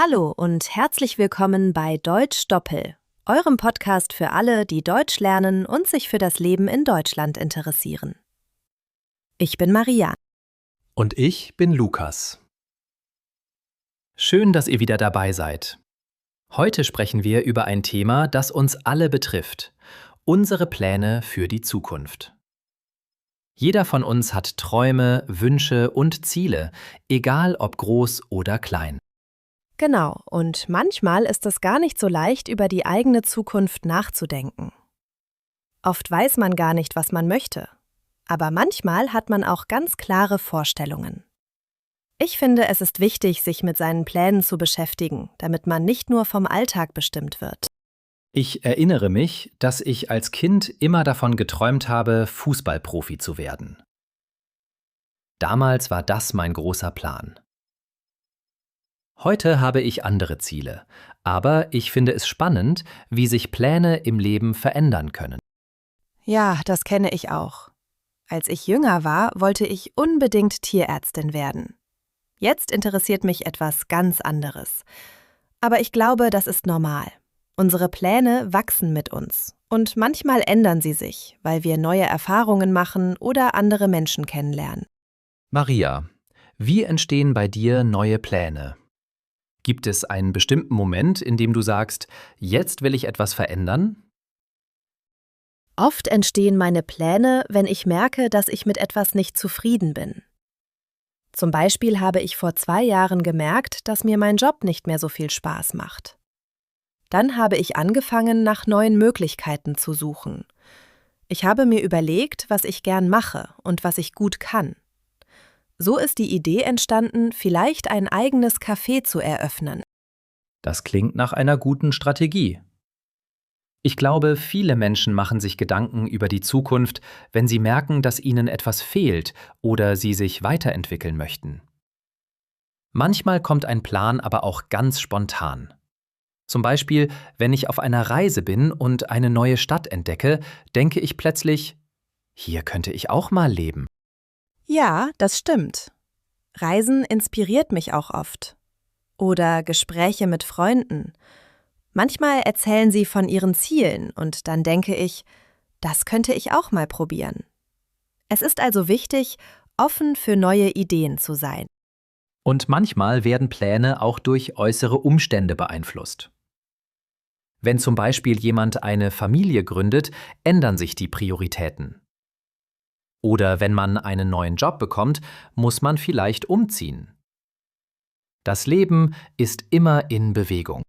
Hallo und herzlich willkommen bei Deutsch Doppel, eurem Podcast für alle, die Deutsch lernen und sich für das Leben in Deutschland interessieren. Ich bin Maria. Und ich bin Lukas. Schön, dass ihr wieder dabei seid. Heute sprechen wir über ein Thema, das uns alle betrifft: unsere Pläne für die Zukunft. Jeder von uns hat Träume, Wünsche und Ziele, egal ob groß oder klein. Genau, und manchmal ist es gar nicht so leicht, über die eigene Zukunft nachzudenken. Oft weiß man gar nicht, was man möchte, aber manchmal hat man auch ganz klare Vorstellungen. Ich finde, es ist wichtig, sich mit seinen Plänen zu beschäftigen, damit man nicht nur vom Alltag bestimmt wird. Ich erinnere mich, dass ich als Kind immer davon geträumt habe, Fußballprofi zu werden. Damals war das mein großer Plan. Heute habe ich andere Ziele, aber ich finde es spannend, wie sich Pläne im Leben verändern können. Ja, das kenne ich auch. Als ich jünger war, wollte ich unbedingt Tierärztin werden. Jetzt interessiert mich etwas ganz anderes. Aber ich glaube, das ist normal. Unsere Pläne wachsen mit uns und manchmal ändern sie sich, weil wir neue Erfahrungen machen oder andere Menschen kennenlernen. Maria, wie entstehen bei dir neue Pläne? Gibt es einen bestimmten Moment, in dem du sagst, jetzt will ich etwas verändern? Oft entstehen meine Pläne, wenn ich merke, dass ich mit etwas nicht zufrieden bin. Zum Beispiel habe ich vor 2 Jahren gemerkt, dass mir mein Job nicht mehr so viel Spaß macht. Dann habe ich angefangen, nach neuen Möglichkeiten zu suchen. Ich habe mir überlegt, was ich gern mache und was ich gut kann. So ist die Idee entstanden, vielleicht ein eigenes Café zu eröffnen. Das klingt nach einer guten Strategie. Ich glaube, viele Menschen machen sich Gedanken über die Zukunft, wenn sie merken, dass ihnen etwas fehlt oder sie sich weiterentwickeln möchten. Manchmal kommt ein Plan aber auch ganz spontan. Zum Beispiel, wenn ich auf einer Reise bin und eine neue Stadt entdecke, denke ich plötzlich, hier könnte ich auch mal leben. Ja, das stimmt. Reisen inspiriert mich auch oft. Oder Gespräche mit Freunden. Manchmal erzählen sie von ihren Zielen und dann denke ich, das könnte ich auch mal probieren. Es ist also wichtig, offen für neue Ideen zu sein. Und manchmal werden Pläne auch durch äußere Umstände beeinflusst. Wenn zum Beispiel jemand eine Familie gründet, ändern sich die Prioritäten. Oder wenn man einen neuen Job bekommt, muss man vielleicht umziehen. Das Leben ist immer in Bewegung.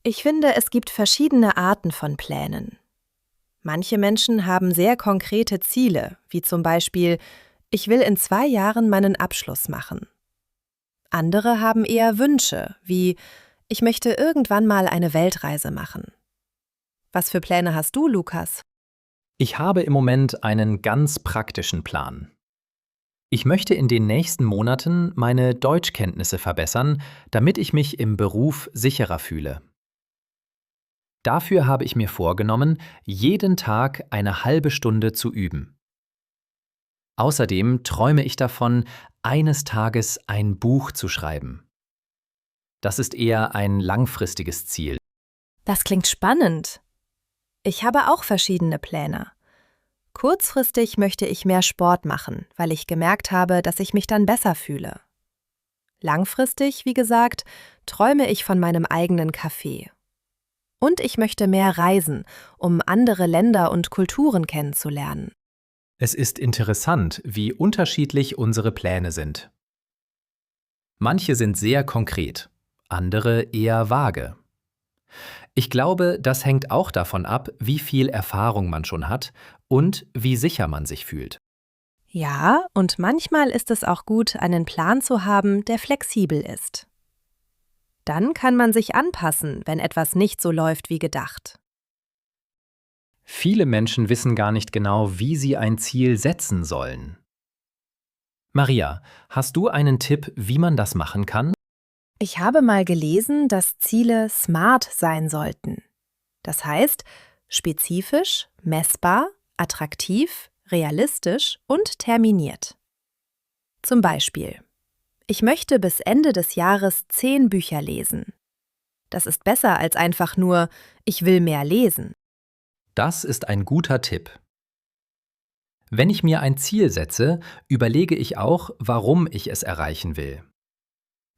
Ich finde, es gibt verschiedene Arten von Plänen. Manche Menschen haben sehr konkrete Ziele, wie zum Beispiel, ich will in 2 Jahren meinen Abschluss machen. Andere haben eher Wünsche, wie, ich möchte irgendwann mal eine Weltreise machen. Was für Pläne hast du, Lukas? Ich habe im Moment einen ganz praktischen Plan. Ich möchte in den nächsten Monaten meine Deutschkenntnisse verbessern, damit ich mich im Beruf sicherer fühle. Dafür habe ich mir vorgenommen, jeden Tag eine halbe Stunde zu üben. Außerdem träume ich davon, eines Tages ein Buch zu schreiben. Das ist eher ein langfristiges Ziel. Das klingt spannend. Ich habe auch verschiedene Pläne. Kurzfristig möchte ich mehr Sport machen, weil ich gemerkt habe, dass ich mich dann besser fühle. Langfristig, wie gesagt, träume ich von meinem eigenen Café. Und ich möchte mehr reisen, um andere Länder und Kulturen kennenzulernen. Es ist interessant, wie unterschiedlich unsere Pläne sind. Manche sind sehr konkret, andere eher vage. Ich glaube, das hängt auch davon ab, wie viel Erfahrung man schon hat und wie sicher man sich fühlt. Ja, und manchmal ist es auch gut, einen Plan zu haben, der flexibel ist. Dann kann man sich anpassen, wenn etwas nicht so läuft wie gedacht. Viele Menschen wissen gar nicht genau, wie sie ein Ziel setzen sollen. Maria, hast du einen Tipp, wie man das machen kann? Ich habe mal gelesen, dass Ziele smart sein sollten. Das heißt, spezifisch, messbar, attraktiv, realistisch und terminiert. Zum Beispiel, Ich möchte bis Ende des Jahres 10 Bücher lesen. Das ist besser als einfach nur, ich will mehr lesen. Das ist ein guter Tipp. Wenn ich mir ein Ziel setze, überlege ich auch, warum ich es erreichen will.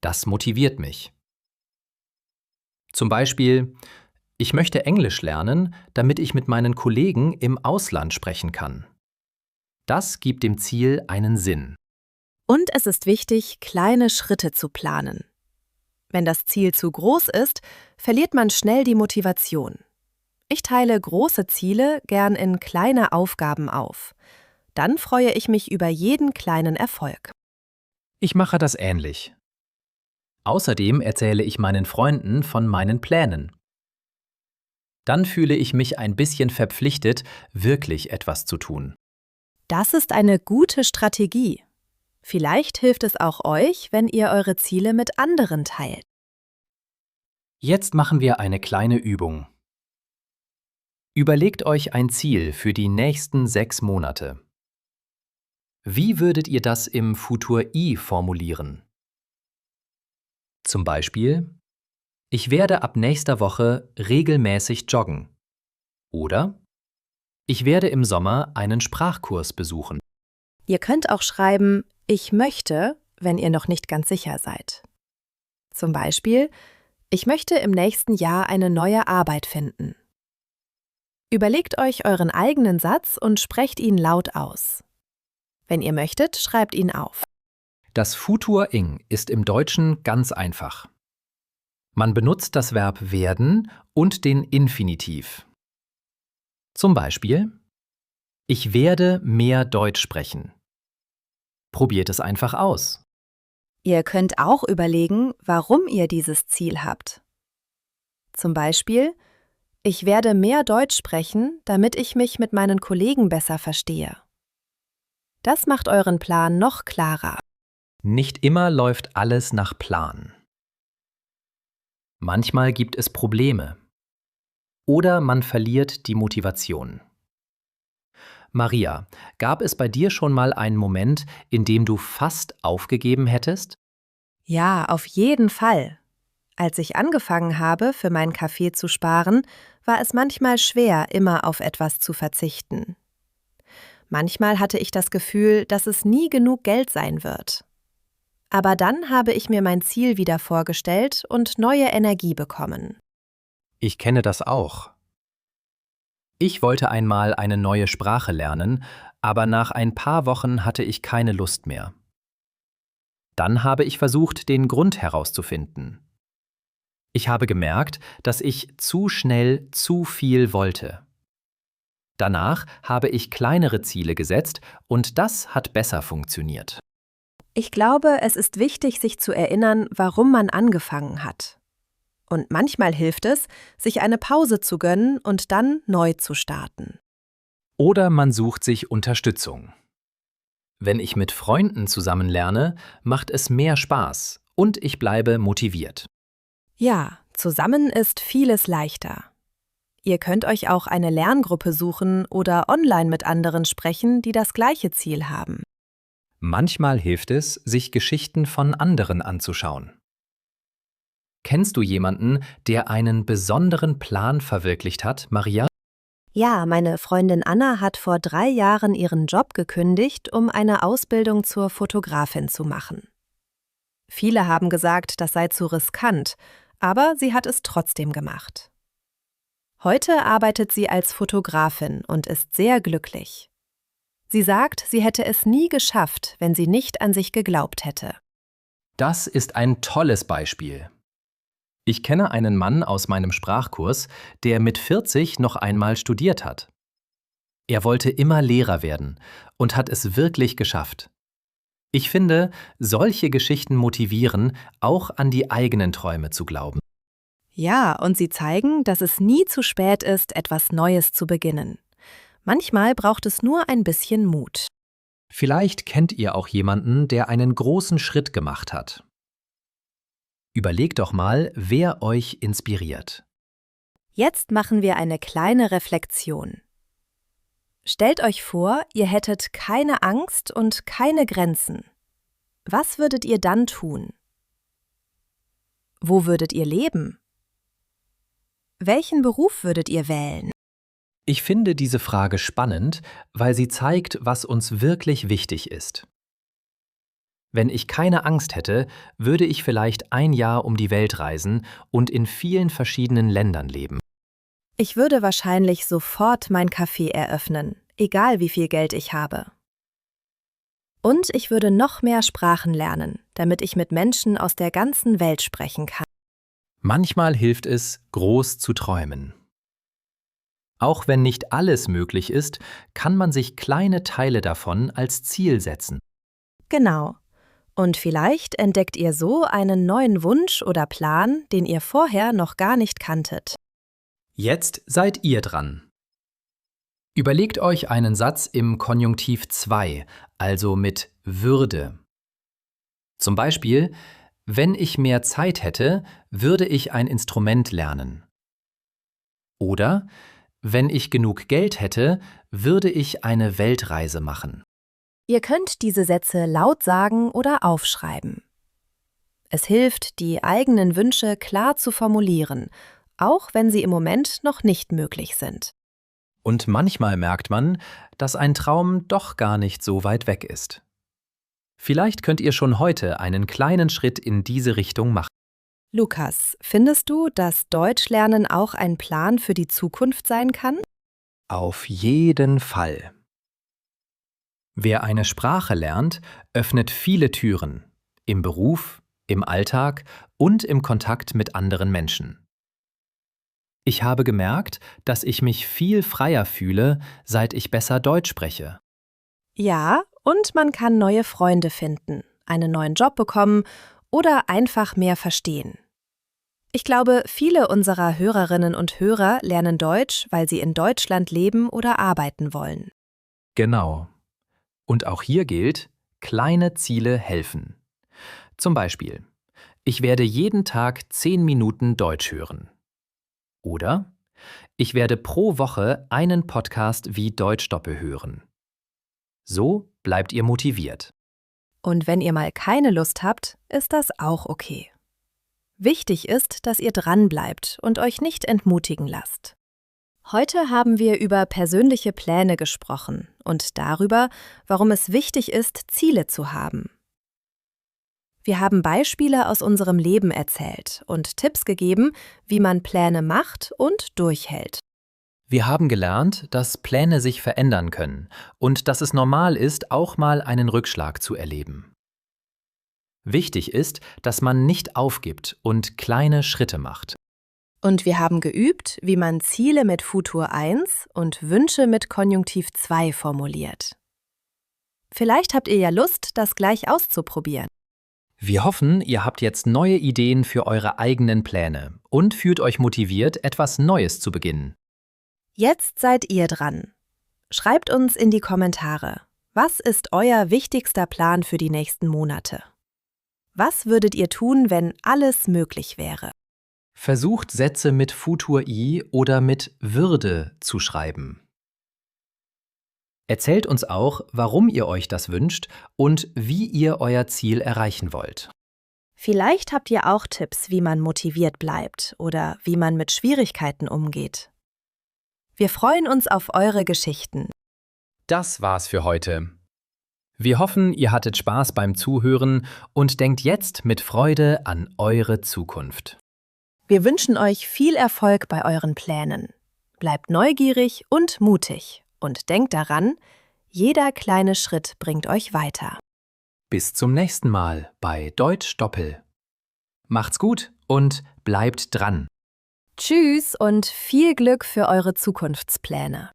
Das motiviert mich. Zum Beispiel, ich möchte Englisch lernen, damit ich mit meinen Kollegen im Ausland sprechen kann. Das gibt dem Ziel einen Sinn. Und es ist wichtig, kleine Schritte zu planen. Wenn das Ziel zu groß ist, verliert man schnell die Motivation. Ich teile große Ziele gern in kleine Aufgaben auf. Dann freue ich mich über jeden kleinen Erfolg. Ich mache das ähnlich. Außerdem erzähle ich meinen Freunden von meinen Plänen. Dann fühle ich mich ein bisschen verpflichtet, wirklich etwas zu tun. Das ist eine gute Strategie. Vielleicht hilft es auch euch, wenn ihr eure Ziele mit anderen teilt. Jetzt machen wir eine kleine Übung. Überlegt euch ein Ziel für die nächsten 6 Monate. Wie würdet ihr das im Futur I formulieren? Zum Beispiel, ich werde ab nächster Woche regelmäßig joggen. Oder, ich werde im Sommer einen Sprachkurs besuchen. Ihr könnt auch schreiben, ich möchte, wenn ihr noch nicht ganz sicher seid. Zum Beispiel, ich möchte im nächsten Jahr eine neue Arbeit finden. Überlegt euch euren eigenen Satz und sprecht ihn laut aus. Wenn ihr möchtet, schreibt ihn auf. Das Futur ing ist im Deutschen ganz einfach. Man benutzt das Verb werden und den Infinitiv. Zum Beispiel, ich werde mehr Deutsch sprechen. Probiert es einfach aus. Ihr könnt auch überlegen, warum ihr dieses Ziel habt. Zum Beispiel, ich werde mehr Deutsch sprechen, damit ich mich mit meinen Kollegen besser verstehe. Das macht euren Plan noch klarer. Nicht immer läuft alles nach Plan. Manchmal gibt es Probleme. Oder man verliert die Motivation. Maria, gab es bei dir schon mal einen Moment, in dem du fast aufgegeben hättest? Ja, auf jeden Fall. Als ich angefangen habe, für mein Kaffee zu sparen, war es manchmal schwer, immer auf etwas zu verzichten. Manchmal hatte ich das Gefühl, dass es nie genug Geld sein wird. Aber dann habe ich mir mein Ziel wieder vorgestellt und neue Energie bekommen. Ich kenne das auch. Ich wollte einmal eine neue Sprache lernen, aber nach ein paar Wochen hatte ich keine Lust mehr. Dann habe ich versucht, den Grund herauszufinden. Ich habe gemerkt, dass ich zu schnell zu viel wollte. Danach habe ich kleinere Ziele gesetzt und das hat besser funktioniert. Ich glaube, es ist wichtig, sich zu erinnern, warum man angefangen hat. Und manchmal hilft es, sich eine Pause zu gönnen und dann neu zu starten. Oder man sucht sich Unterstützung. Wenn ich mit Freunden zusammen lerne, macht es mehr Spaß und ich bleibe motiviert. Ja, zusammen ist vieles leichter. Ihr könnt euch auch eine Lerngruppe suchen oder online mit anderen sprechen, die das gleiche Ziel haben. Manchmal hilft es, sich Geschichten von anderen anzuschauen. Kennst du jemanden, der einen besonderen Plan verwirklicht hat, Maria? Ja, meine Freundin Anna hat vor 3 Jahren ihren Job gekündigt, um eine Ausbildung zur Fotografin zu machen. Viele haben gesagt, das sei zu riskant, aber sie hat es trotzdem gemacht. Heute arbeitet sie als Fotografin und ist sehr glücklich. Sie sagt, sie hätte es nie geschafft, wenn sie nicht an sich geglaubt hätte. Das ist ein tolles Beispiel. Ich kenne einen Mann aus meinem Sprachkurs, der mit 40 noch einmal studiert hat. Er wollte immer Lehrer werden und hat es wirklich geschafft. Ich finde, solche Geschichten motivieren, auch an die eigenen Träume zu glauben. Ja, und sie zeigen, dass es nie zu spät ist, etwas Neues zu beginnen. Manchmal braucht es nur ein bisschen Mut. Vielleicht kennt ihr auch jemanden, der einen großen Schritt gemacht hat. Überlegt doch mal, wer euch inspiriert. Jetzt machen wir eine kleine Reflexion. Stellt euch vor, ihr hättet keine Angst und keine Grenzen. Was würdet ihr dann tun? Wo würdet ihr leben? Welchen Beruf würdet ihr wählen? Ich finde diese Frage spannend, weil sie zeigt, was uns wirklich wichtig ist. Wenn ich keine Angst hätte, würde ich vielleicht ein Jahr um die Welt reisen und in vielen verschiedenen Ländern leben. Ich würde wahrscheinlich sofort mein Café eröffnen, egal wie viel Geld ich habe. Und ich würde noch mehr Sprachen lernen, damit ich mit Menschen aus der ganzen Welt sprechen kann. Manchmal hilft es, groß zu träumen. Auch wenn nicht alles möglich ist, kann man sich kleine Teile davon als Ziel setzen. Genau. Und vielleicht entdeckt ihr so einen neuen Wunsch oder Plan, den ihr vorher noch gar nicht kanntet. Jetzt seid ihr dran. Überlegt euch einen Satz im Konjunktiv 2, also mit Würde. Zum Beispiel: Wenn ich mehr Zeit hätte, würde ich ein Instrument lernen. Oder: Wenn ich genug Geld hätte, würde ich eine Weltreise machen. Ihr könnt diese Sätze laut sagen oder aufschreiben. Es hilft, die eigenen Wünsche klar zu formulieren, auch wenn sie im Moment noch nicht möglich sind. Und manchmal merkt man, dass ein Traum doch gar nicht so weit weg ist. Vielleicht könnt ihr schon heute einen kleinen Schritt in diese Richtung machen. Lukas, findest du, dass Deutschlernen auch ein Plan für die Zukunft sein kann? Auf jeden Fall. Wer eine Sprache lernt, öffnet viele Türen, im Beruf, im Alltag und im Kontakt mit anderen Menschen. Ich habe gemerkt, dass ich mich viel freier fühle, seit ich besser Deutsch spreche. Ja, und man kann neue Freunde finden, einen neuen Job bekommen oder einfach mehr verstehen. Ich glaube, viele unserer Hörerinnen und Hörer lernen Deutsch, weil sie in Deutschland leben oder arbeiten wollen. Genau. Und auch hier gilt, kleine Ziele helfen. Zum Beispiel: Ich werde jeden Tag 10 Minuten Deutsch hören. Oder: Ich werde pro Woche einen Podcast wie Deutschdoppel hören. So bleibt ihr motiviert. Und wenn ihr mal keine Lust habt, ist das auch okay. Wichtig ist, dass ihr dranbleibt und euch nicht entmutigen lasst. Heute haben wir über persönliche Pläne gesprochen und darüber, warum es wichtig ist, Ziele zu haben. Wir haben Beispiele aus unserem Leben erzählt und Tipps gegeben, wie man Pläne macht und durchhält. Wir haben gelernt, dass Pläne sich verändern können und dass es normal ist, auch mal einen Rückschlag zu erleben. Wichtig ist, dass man nicht aufgibt und kleine Schritte macht. Und wir haben geübt, wie man Ziele mit Futur 1 und Wünsche mit Konjunktiv 2 formuliert. Vielleicht habt ihr ja Lust, das gleich auszuprobieren. Wir hoffen, ihr habt jetzt neue Ideen für eure eigenen Pläne und fühlt euch motiviert, etwas Neues zu beginnen. Jetzt seid ihr dran. Schreibt uns in die Kommentare, was ist euer wichtigster Plan für die nächsten Monate? Was würdet ihr tun, wenn alles möglich wäre? Versucht Sätze mit Futur I oder mit Würde zu schreiben. Erzählt uns auch, warum ihr euch das wünscht und wie ihr euer Ziel erreichen wollt. Vielleicht habt ihr auch Tipps, wie man motiviert bleibt oder wie man mit Schwierigkeiten umgeht. Wir freuen uns auf eure Geschichten. Das war's für heute. Wir hoffen, ihr hattet Spaß beim Zuhören und denkt jetzt mit Freude an eure Zukunft. Wir wünschen euch viel Erfolg bei euren Plänen. Bleibt neugierig und mutig und denkt daran, jeder kleine Schritt bringt euch weiter. Bis zum nächsten Mal bei Deutsch Doppel. Macht's gut und bleibt dran. Tschüss und viel Glück für eure Zukunftspläne.